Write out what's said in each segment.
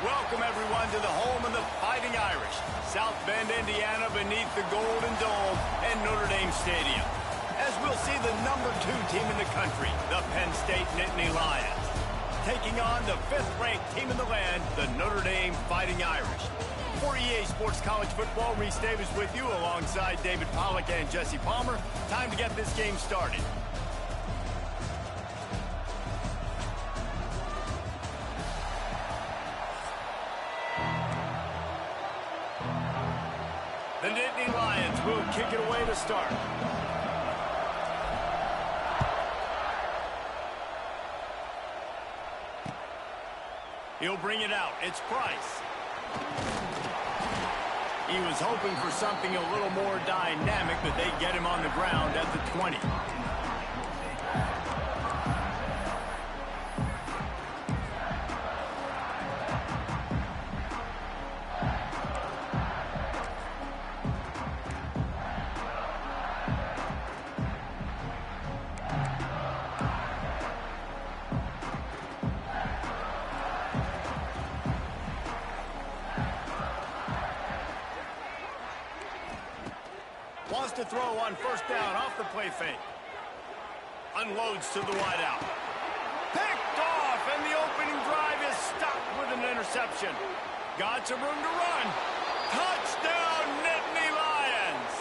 Welcome, everyone, to the home of the Fighting Irish, South Bend, Indiana, beneath the Golden Dome and Notre Dame Stadium. As we'll see the #2 team in the country, the Penn State Nittany Lions, taking on the 5th-ranked team in the land, the Notre Dame Fighting Irish. For EA Sports College Football, Reese Davis with you alongside David Pollack and Jesse Palmer. Time to get this game started. The Nittany Lions will kick it away to start. He'll bring it out. It's Price. He was hoping for something a little more dynamic, but they get him on the ground at the 20. Wants to throw on first down off the play fake. Unloads to the wideout. Picked off, and the opening drive is stopped with an interception. Got some room to run. Touchdown, Nittany Lions!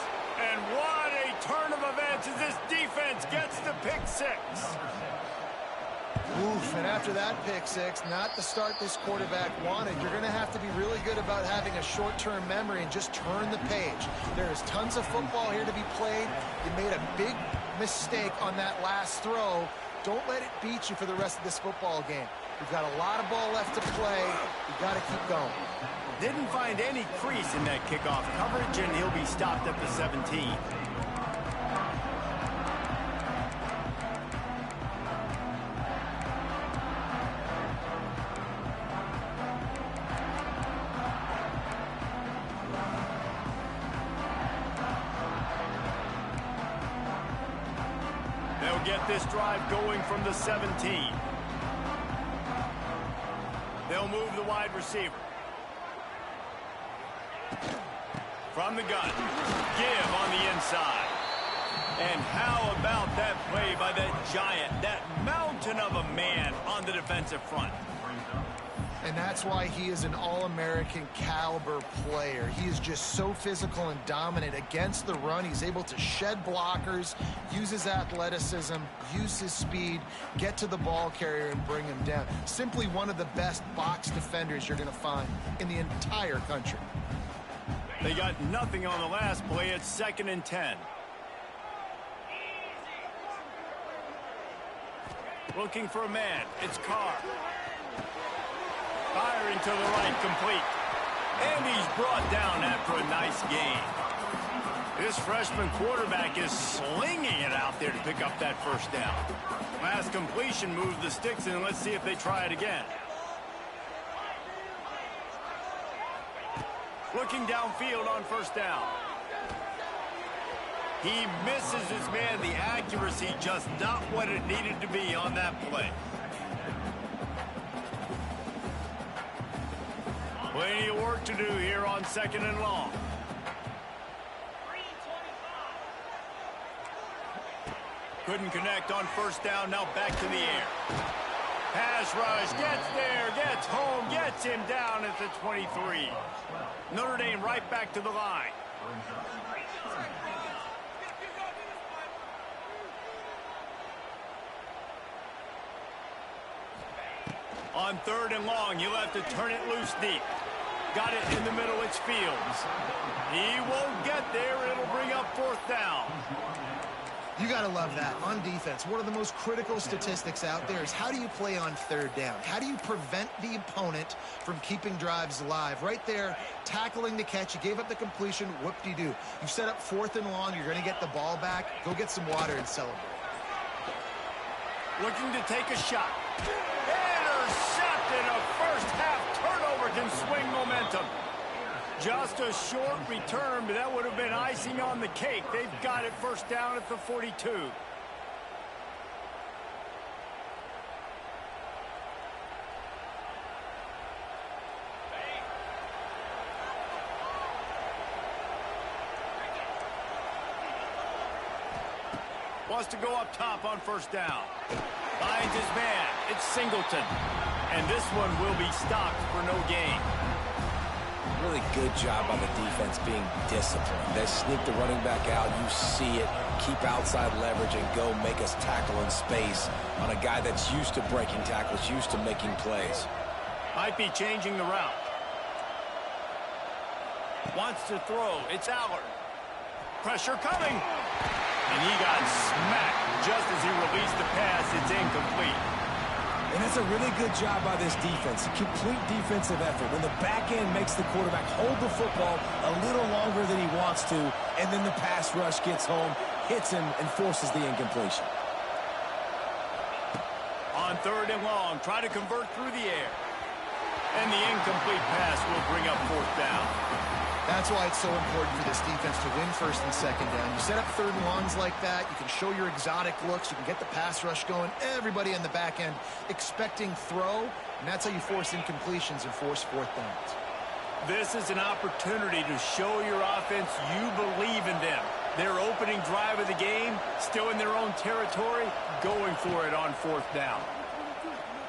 And what a turn of events as this defense gets the pick six. Oof, and after that pick six, not the start this quarterback wanted. You're going to have to be really good about having a short-term memory and just turn the page. There is tons of football here to be played. You made a big mistake on that last throw. Don't let it beat you for the rest of this football game. You've got a lot of ball left to play. You've got to keep going. Didn't find any crease in that kickoff coverage, and he'll be stopped at the 17. Get this drive going from the 17. They'll move the wide receiver. From the gun. Give on the inside. And how about that play by that giant, that mountain of a man on the defensive front? And that's why he is an All-American caliber player. He is just so physical and dominant against the run. He's able to shed blockers, use his athleticism, use his speed, get to the ball carrier and bring him down. Simply one of the best box defenders you're going to find in the entire country. They got nothing on the last play. It's 2nd and 10. Looking for a man. It's Carr. Firing to the right, complete. And he's brought down after a nice gain. This freshman quarterback is slinging it out there to pick up that first down. Last completion moves the sticks, and let's see if they try it again. Looking downfield on first down. He misses his man. The accuracy just not what it needed to be on that play. Plenty of work to do here on 2nd and long. Couldn't connect on first down, now back to the air. Pass rush, gets there, gets home, gets him down at the 23. Notre Dame right back to the line. On 3rd and long, you'll have to turn it loose deep. Got it in the middle, it's Fields. He won't get there, it'll bring up 4th down. You got to love that. On defense, one of the most critical statistics out there is how do you play on 3rd down? How do you prevent the opponent from keeping drives alive? Right there, tackling the catch. You gave up the completion. Whoop-de-doo. You set up 4th and long. You're going to get the ball back. Go get some water and celebrate. Looking to take a shot. Intercepted. A first-half turnover can swing momentum. Just a short return, but that would have been icing on the cake. They've got it first down at the 42. Wants to go up top on first down. Finds his man. It's Singleton. And this one will be stopped for no gain. Really good job by the defense being disciplined. They sneak the running back out. You see it. Keep outside leverage and go make us tackle in space on a guy that's used to breaking tackles, used to making plays. Might be changing the route. Wants to throw. It's Allard. Pressure coming. And he got smacked just as he released the pass. It's incomplete. And that's a really good job by this defense. Complete defensive effort. When the back end makes the quarterback hold the football a little longer than he wants to, and then the pass rush gets home, hits him, and forces the incompletion. On 3rd and long, try to convert through the air. And the incomplete pass will bring up 4th down. That's why it's so important for this defense to win 1st and 2nd down. You set up 3rd and longs like that, you can show your exotic looks, you can get the pass rush going, everybody on the back end expecting throw, and that's how you force incompletions and force 4th downs. This is an opportunity to show your offense you believe in them. Their opening drive of the game, still in their own territory, going for it on 4th down.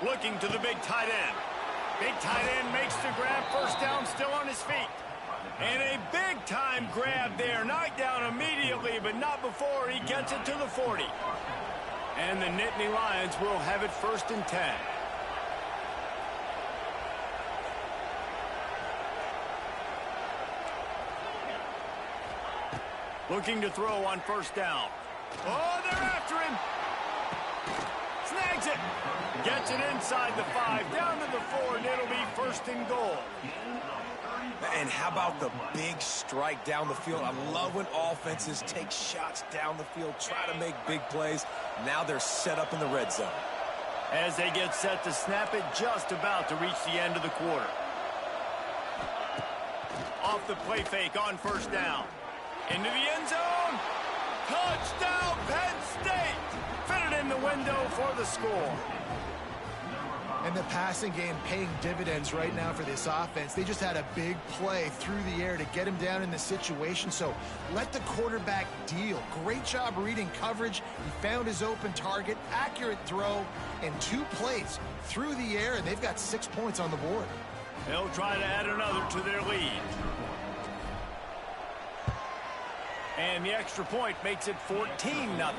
Looking to the big tight end. Big tight end makes the grab, 1st down, still on his feet. And a big-time grab there. Knocked down immediately, but not before he gets it to the 40. And the Nittany Lions will have it 1st and 10. Looking to throw on 1st down. Oh, they're after him. Snags it. Gets it inside the 5, down to the 4, and it'll be 1st and goal. And how about the big strike down the field? I love when offenses take shots down the field, try to make big plays. Now they're set up in the red zone. As they get set to snap it, just about to reach the end of the quarter. Off the play fake on 1st down. Into the end zone. Touchdown, Penn State! Fitted in the window for the score. And the passing game paying dividends right now for this offense. They just had a big play through the air to get him down in the situation. So let the quarterback deal. Great job reading coverage. He found his open target, accurate throw, and 2 plays through the air, and they've got 6 points on the board. They'll try to add another to their lead. And the extra point makes it 14-0.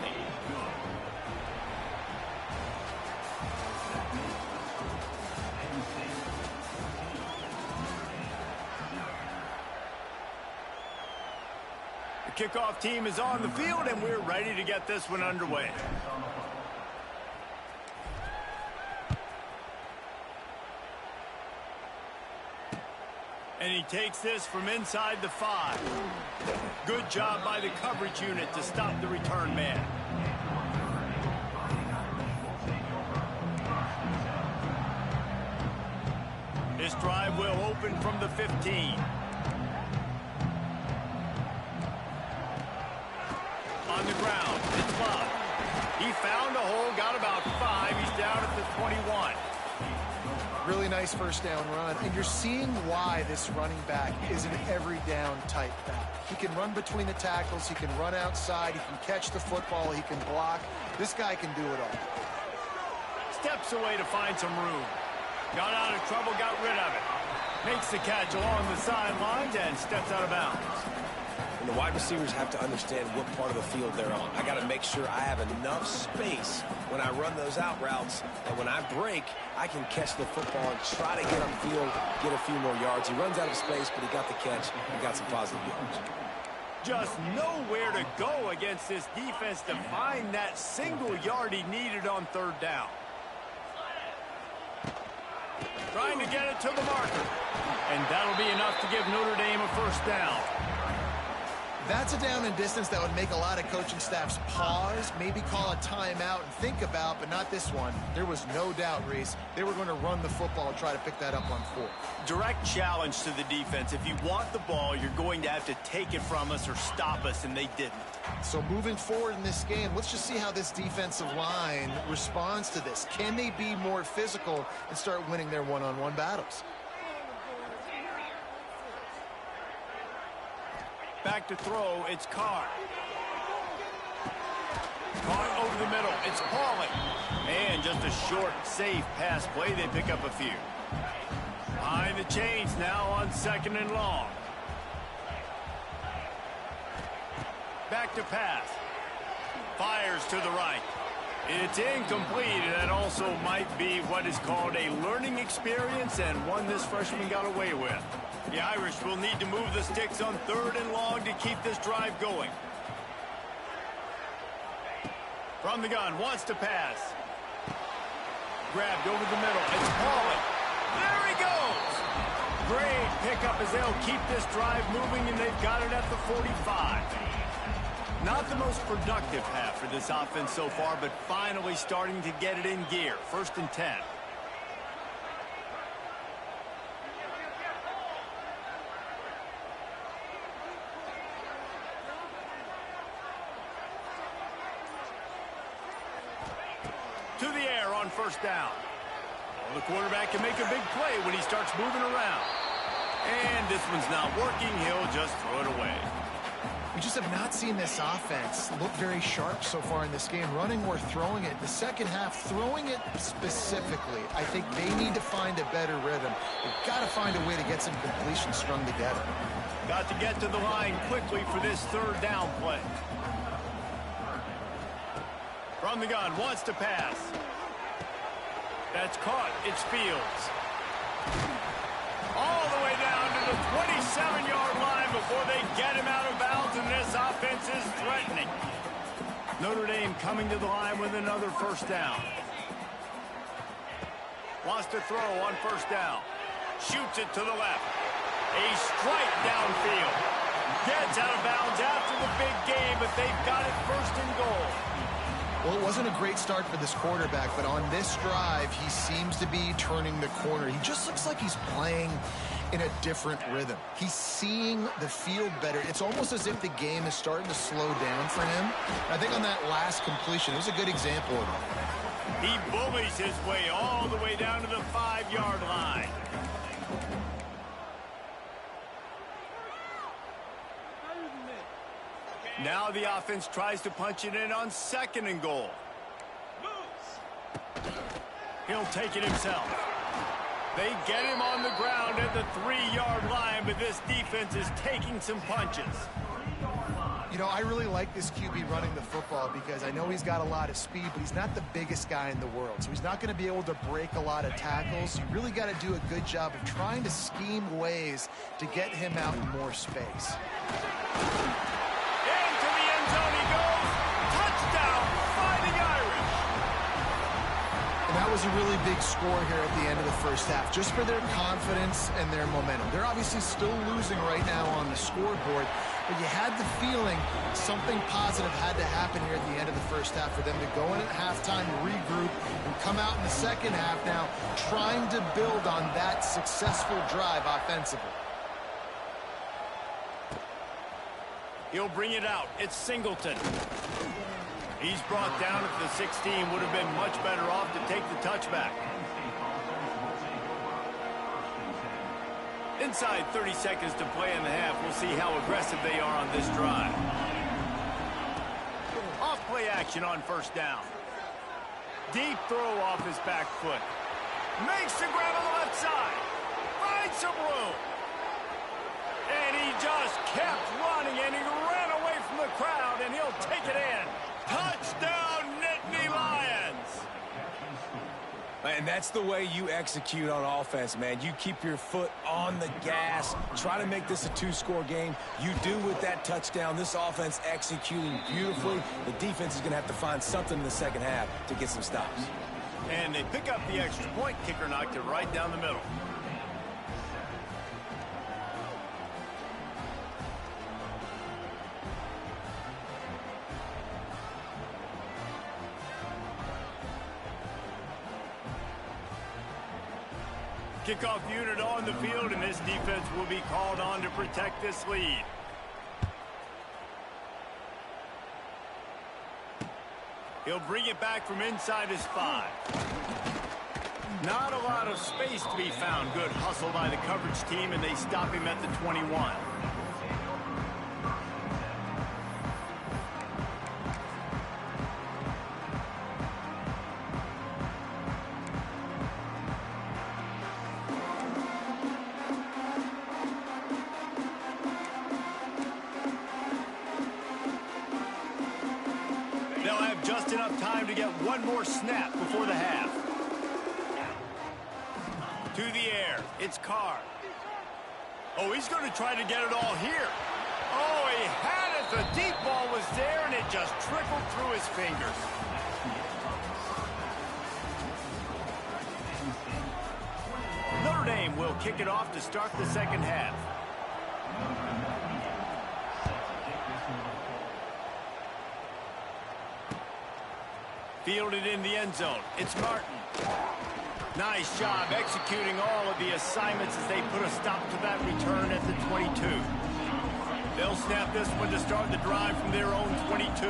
Kickoff team is on the field, and we're ready to get this one underway. And he takes this from inside the 5. Good job by the coverage unit to stop the return man. This drive will open from the 15. On the ground, it's Love. He found a hole, got about 5. He's down at the 21. Really nice 1st down run, and you're seeing why this running back is an every down type back. He can run between the tackles, he can run outside, he can catch the football, he can block. This guy can do it all. Steps away to find some room. Got out of trouble, got rid of it. Makes the catch along the sidelines and steps out of bounds. And the wide receivers have to understand what part of the field they're on. I got to make sure I have enough space when I run those out routes, and when I break, I can catch the football and try to get upfield, get a few more yards. He runs out of space, but he got the catch and got some positive yards. Just nowhere to go against this defense to find that single yard he needed on 3rd down. Trying to get it to the marker. And that'll be enough to give Notre Dame a 1st down. That's a down and distance that would make a lot of coaching staffs pause, maybe call a timeout and think about, but not this one. There was no doubt, Reese, they were going to run the football and try to pick that up on 4th. Direct challenge to the defense. If you want the ball, you're going to have to take it from us or stop us, and they didn't. So moving forward in this game, let's just see how this defensive line responds to this. Can they be more physical and start winning their one-on-one battles? Back to throw, it's Carr. Caught over the middle. It's Pauling. And just a short, safe pass play. They pick up a few. Behind the chains now on 2nd and long. Back to pass. Fires to the right. It's incomplete, and that also might be what is called a learning experience and one this freshman got away with. The Irish will need to move the sticks on 3rd and long to keep this drive going. From the gun, wants to pass. Grabbed over the middle. It's Pauling. There he goes. Great pickup as they'll keep this drive moving, and they've got it at the 45. Not the most productive half for this offense so far, but finally starting to get it in gear. 1st and 10. To the air on 1st down. Well, the quarterback can make a big play when he starts moving around. And this one's not working. He'll just throw it away. We just have not seen this offense look very sharp so far in this game, running or throwing it. The second half, throwing it specifically, I think they need to find a better rhythm. They've got to find a way to get some completions strung together. Got to get to the line quickly for this 3rd down play. From the gun, wants to pass. That's caught. It's Fields. All the way down to the 27-yard line before they get him out of bounds, and this offense is threatening. Notre Dame coming to the line with another 1st down. Wants to throw on 1st down. Shoots it to the left. A strike downfield. Gets out of bounds after the big game, but they've got it 1st and goal. Well, it wasn't a great start for this quarterback, but on this drive, he seems to be turning the corner. He just looks like he's playing in a different rhythm. He's seeing the field better. It's almost as if the game is starting to slow down for him. I think on that last completion, it was a good example of it. He bullies his way all the way down to the 5-yard line. Now the offense tries to punch it in on 2nd and goal. He'll take it himself. They get him on the ground at the 3-yard line, but this defense is taking some punches. You know, I really like this QB running the football because I know he's got a lot of speed, but he's not the biggest guy in the world. So he's not going to be able to break a lot of tackles. You really got to do a good job of trying to scheme ways to get him out in more space. Into the end zone he goes. Touchdown, Fighting Irish. And that was a really big score here at the end of the 1st half, just for their confidence and their momentum. They're obviously still losing right now on the scoreboard, but you had the feeling something positive had to happen here at the end of the 1st half for them to go in at halftime, regroup, and come out in the 2nd half now trying to build on that successful drive offensively. He'll bring it out. It's Singleton. He's brought down at the 16. Would have been much better off to take the touchback. Inside 30 seconds to play in the half. We'll see how aggressive they are on this drive. Off play action on 1st down. Deep throw off his back foot. Makes the grab on the left side. Finds some room. And he just kept running, and he ran away from the crowd, and he'll take it in. Touchdown, Nittany Lions! And that's the way you execute on offense, man. You keep your foot on the gas. Try to make this a 2-score game. You do with that touchdown. This offense executing beautifully. The defense is going to have to find something in the 2nd half to get some stops. And they pick up the extra point. Kicker knocked it right down the middle. Kickoff unit on the field, and this defense will be called on to protect this lead. He'll bring it back from inside his 5. Not a lot of space to be found. Good hustle by the coverage team, and they stop him at the 21. enough time to get one more snap before the half. To the air, it's Carr. Oh, he's going to try to get it all here. Oh, he had it. The deep ball was there, and it just trickled through his fingers. Notre Dame will kick it off to start the second half. Fielded in the end zone. It's Martin. Nice job executing all of the assignments as they put a stop to that return at the 22. They'll snap this one to start the drive from their own 22.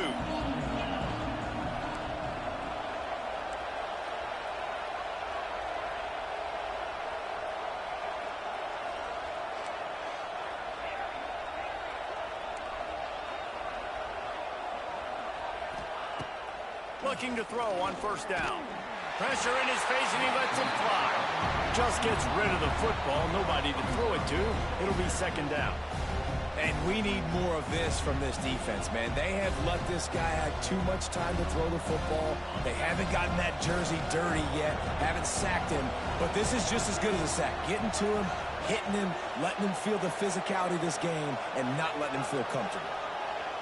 Looking to throw on first down. Pressure in his face, and he lets it fly. Just gets rid of the football. Nobody to throw it to. It'll be second down. And we need more of this from this defense, man. They have let this guy have too much time to throw the football. They haven't gotten that jersey dirty yet, haven't sacked him. But this is just as good as a sack. Getting to him, hitting him, letting him feel the physicality of this game, and not letting him feel comfortable.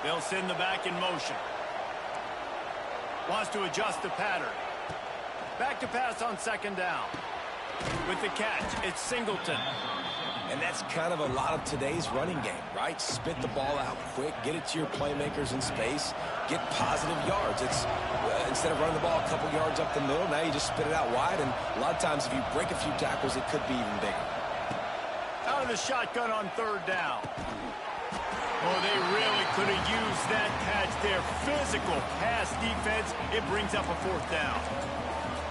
They'll send the back in motion. Wants to adjust the pattern. Back to pass on second down. With the catch, it's Singleton. And that's kind of a lot of today's running game, right? Spit the ball out quick, get it to your playmakers in space, get positive yards. It's instead of running the ball a couple yards up the middle, now you just spit it out wide, and a lot of times if you break a few tackles, it could be even bigger. Out of the shotgun on third down. Oh, they really could have used that catch there. Physical pass defense. It brings up a fourth down.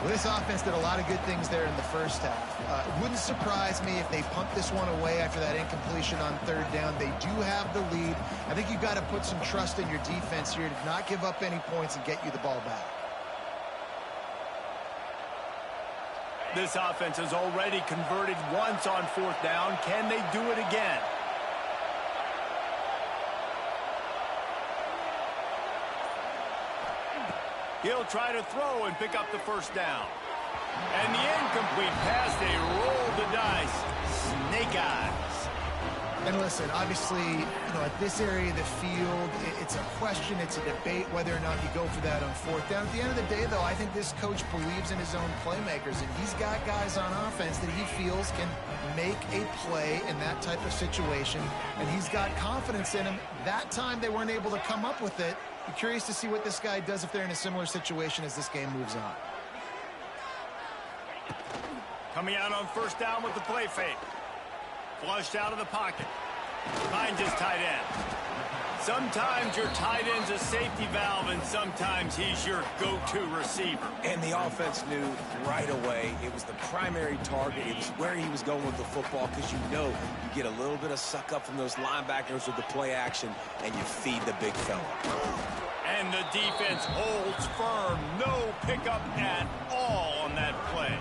Well, this offense did a lot of good things there in the first half. It wouldn't surprise me if they punt this one away after that incompletion on third down. They do have the lead. I think you've got to put some trust in your defense here to not give up any points and get you the ball back. This offense has already converted once on fourth down. Can they do it again? He'll try to throw and pick up the first down. And the incomplete pass, they roll the dice. Snake eyes. And listen, obviously, at this area of the field, it's a question, it's a debate whether or not you go for that on fourth down. At the end of the day, though, I think this coach believes in his own playmakers, and he's got guys on offense that he feels can make a play in that type of situation, and he's got confidence in him. That time they weren't able to come up with it. Be curious to see what this guy does if they're in a similar situation as this game moves on. Coming out on first down with the play fake. Flushed out of the pocket. Finds his tight end. Sometimes your tight end's a safety valve, and sometimes he's your go-to receiver. And the offense knew right away it was the primary target. It was where he was going with the football, because you get a little bit of suck up from those linebackers with the play action, and you feed the big fella. And the defense holds firm. No pickup at all on that play.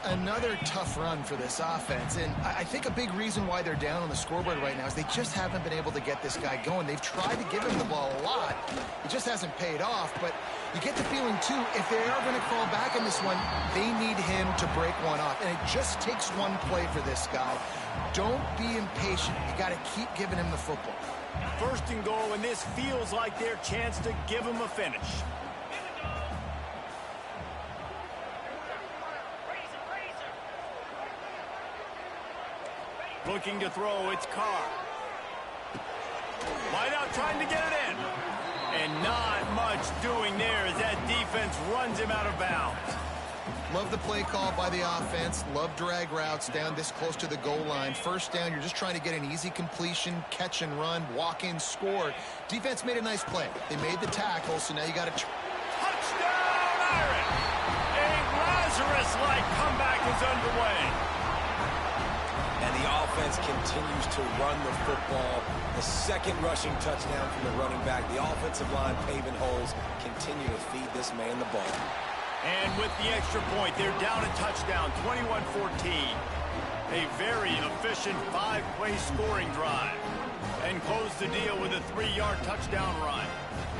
Another tough run for this offense, and I think a big reason why they're down on the scoreboard right now is they just haven't been able to get this guy going. They've tried to give him the ball a lot. It just hasn't paid off, but you get the feeling, too, if they are going to crawl back in this one, they need him to break one off, and it just takes one play for this guy. Don't be impatient. You got to keep giving him the football. First and goal, and this feels like their chance to give him a finish. Looking to throw, it's Carr. Wide out trying to get it in. And not much doing there as that defense runs him out of bounds. Love the play call by the offense. Love drag routes down this close to the goal line. First down, you're just trying to get an easy completion, catch and run, walk in, score. Defense made a nice play. They made the tackle, so now you got to... Touchdown, Irish! A Lazarus-like comeback is underway. And the offense continues to run the football. The second rushing touchdown from the running back. The offensive line paving holes. Continue to feed this man the ball. And with the extra point, they're down a touchdown, 21-14. A very efficient 5-play scoring drive. And close the deal with a 3-yard touchdown run.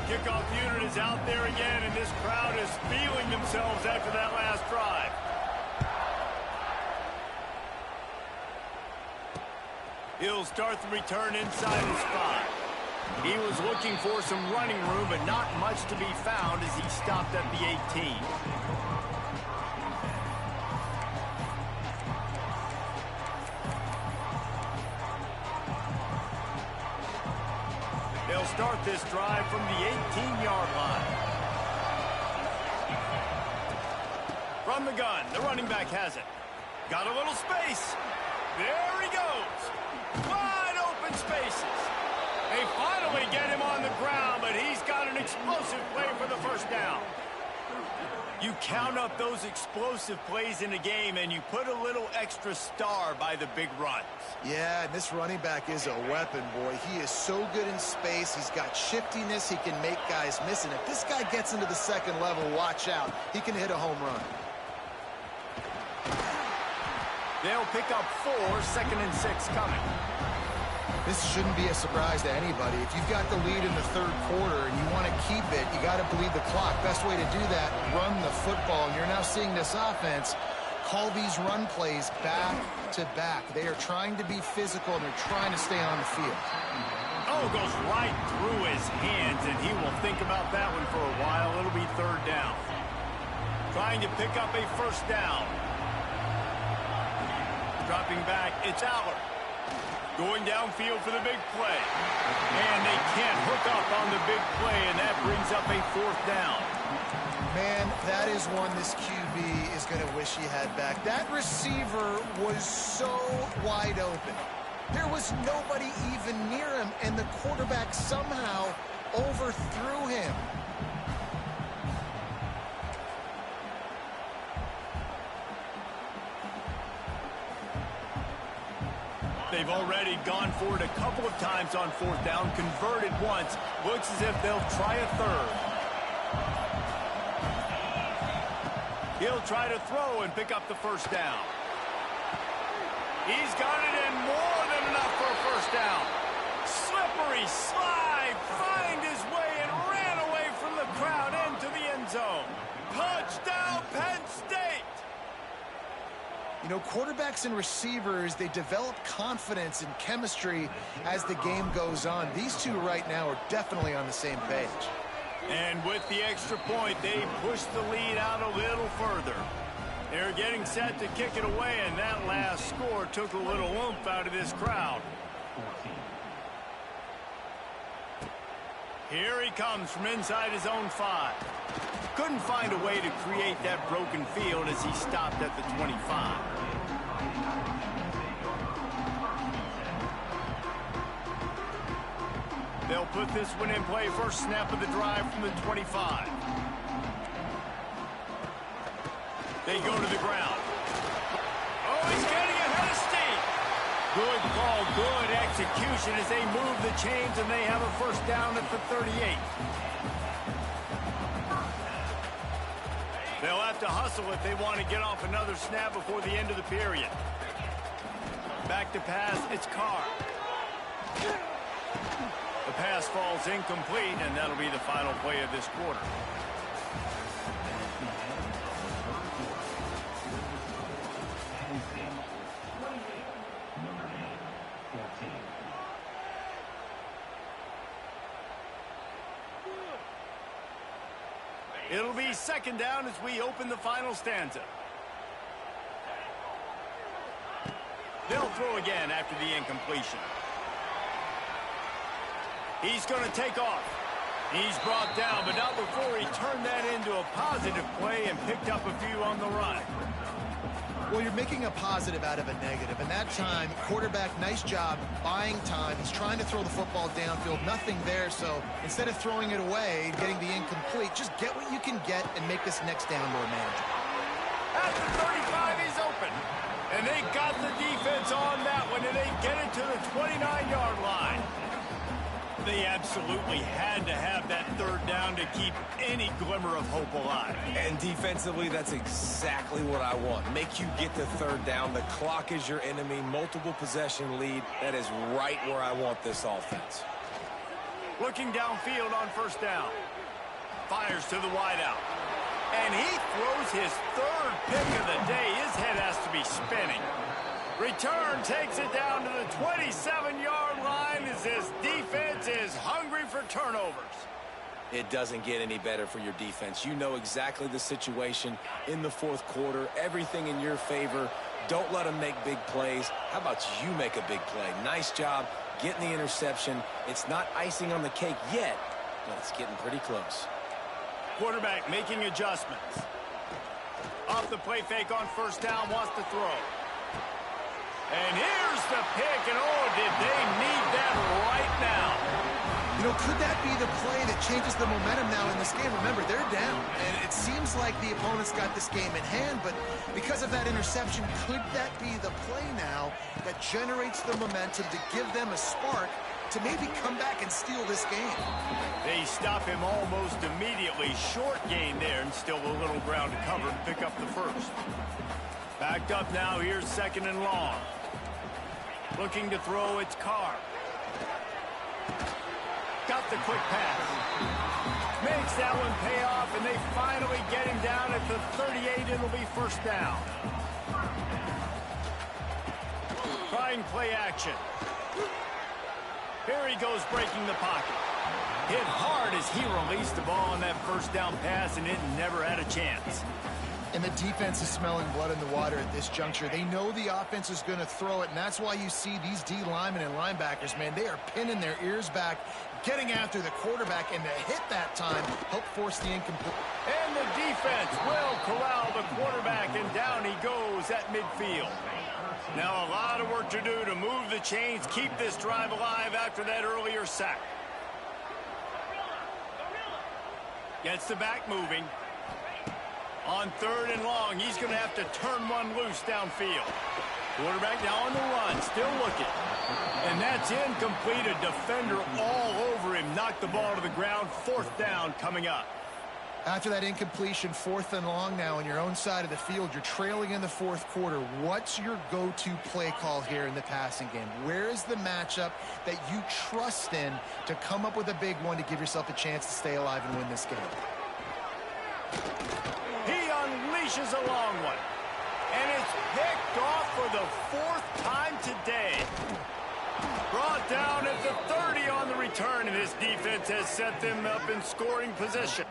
Kickoff unit is out there again, and this crowd is feeling themselves after that last drive. He'll start the return inside his 5. He was looking for some running room, but not much to be found as he stopped at the 18. They'll start this drive from the 18-yard line. From the gun, the running back has it. Got a little space. There he goes. Wide open spaces. They finally get him on the ground, but he's got an explosive play for the first down. You count up those explosive plays in a game, and you put a little extra star by the big runs. Yeah, and this running back is a weapon, boy. He is so good in space. He's got shiftiness. He can make guys miss. And if this guy gets into the second level, watch out. He can hit a home run. They'll pick up 4, 2nd and 6 coming. This shouldn't be a surprise to anybody. If you've got the lead in the third quarter and you want to keep it, you got to bleed the clock. Best way to do that, run the football. And you're now seeing this offense call these run plays back to back. They are trying to be physical, and they're trying to stay on the field. Oh, goes right through his hands, and he will think about that one for a while. It'll be 3rd down. Trying to pick up a 1st down. Dropping back, it's Aller. Going downfield for the big play. And they can't hook up on the big play, and that brings up a 4th down. Man, that is one this QB is going to wish he had back. That receiver was so wide open. There was nobody even near him, and the quarterback somehow overthrew him. They've already gone for it a couple of times on 4th down, converted once. Looks as if they'll try a 3rd. He'll try to throw and pick up the 1st down. He's got it in, more than enough for a 1st down. Slippery slide, find his way and ran away from the crowd into the end zone. Touchdown, Penn State! You know, quarterbacks and receivers, they develop confidence and chemistry as the game goes on. These two right now are definitely on the same page. And with the extra point, they push the lead out a little further. They're getting set to kick it away, and that last score took a little oomph out of this crowd. Here he comes from inside his own 5. Couldn't find a way to create that broken field as he stopped at the 25. They'll put this one in play. First snap of the drive from the 25. They go to the ground. Oh, he's getting ahead of steam. Good call, good execution as they move the chains, and they have a 1st down at the 38. They'll have to hustle if they want to get off another snap before the end of the period. Back to pass, it's Carr. The pass falls incomplete, and that'll be the final play of this quarter. It'll be 2nd down as we open the final stanza. They'll throw again after the incompletion. He's going to take off. He's brought down, but not before he turned that into a positive play and picked up a few on the run. Well, you're making a positive out of a negative, and that time, quarterback, nice job buying time. He's trying to throw the football downfield, nothing there, so instead of throwing it away and getting the incomplete, just get what you can get and make this next down more manageable. At the 35, he's open, and they got the defense on that one, and they get it to the 29-yard line. They absolutely had to have that third down to keep any glimmer of hope alive. And defensively, that's exactly what I want. Make you get the third down. The clock is your enemy. Multiple possession lead. That is right where I want this offense. Looking downfield on first down. Fires to the wideout. And he throws his third pick of the day. His head has to be spinning. Return takes it down to the 27-yard line as this defense is hungry for turnovers. It doesn't get any better for your defense. You know exactly the situation in the fourth quarter. Everything in your favor. Don't let them make big plays. How about you make a big play? Nice job getting the interception. It's not icing on the cake yet, but it's getting pretty close. Quarterback making adjustments. Off the play fake on first down, wants to throw. And here's the pick, and oh, did they need that right now. You know, could that be the play that changes the momentum now in this game? Remember, they're down, and it seems like the opponent's got this game in hand, but because of that interception, could that be the play now that generates the momentum to give them a spark to maybe come back and steal this game? They stop him almost immediately. Short gain there, and still a little ground to cover to pick up the first. Backed up now, here's second and long. Looking to throw, it's Carr. Got the quick pass. Makes that one pay off, and they finally get him down at the 38. It'll be first down. Trying play action. Here he goes breaking the pocket. Hit hard as he released the ball on that first down pass, and it never had a chance. And the defense is smelling blood in the water at this juncture. They know the offense is going to throw it, and that's why you see these D linemen and linebackers, man, they are pinning their ears back, getting after the quarterback, and to hit that time, help force the incomplete. And the defense will corral the quarterback, and down he goes at midfield. Now a lot of work to do to move the chains, keep this drive alive after that earlier sack. Gets the back moving. On third and long, he's going to have to turn one loose downfield. Quarterback now on the run, still looking. And that's incomplete. A defender all over him. Knocked the ball to the ground. Fourth down coming up. After that incompletion, fourth and long now on your own side of the field, you're trailing in the fourth quarter. What's your go-to play call here in the passing game? Where is the matchup that you trust in to come up with a big one to give yourself a chance to stay alive and win this game? He unleashes a long one. And it's picked off for the fourth time today. Brought down at the 30 on the return, and this defense has set them up in scoring position.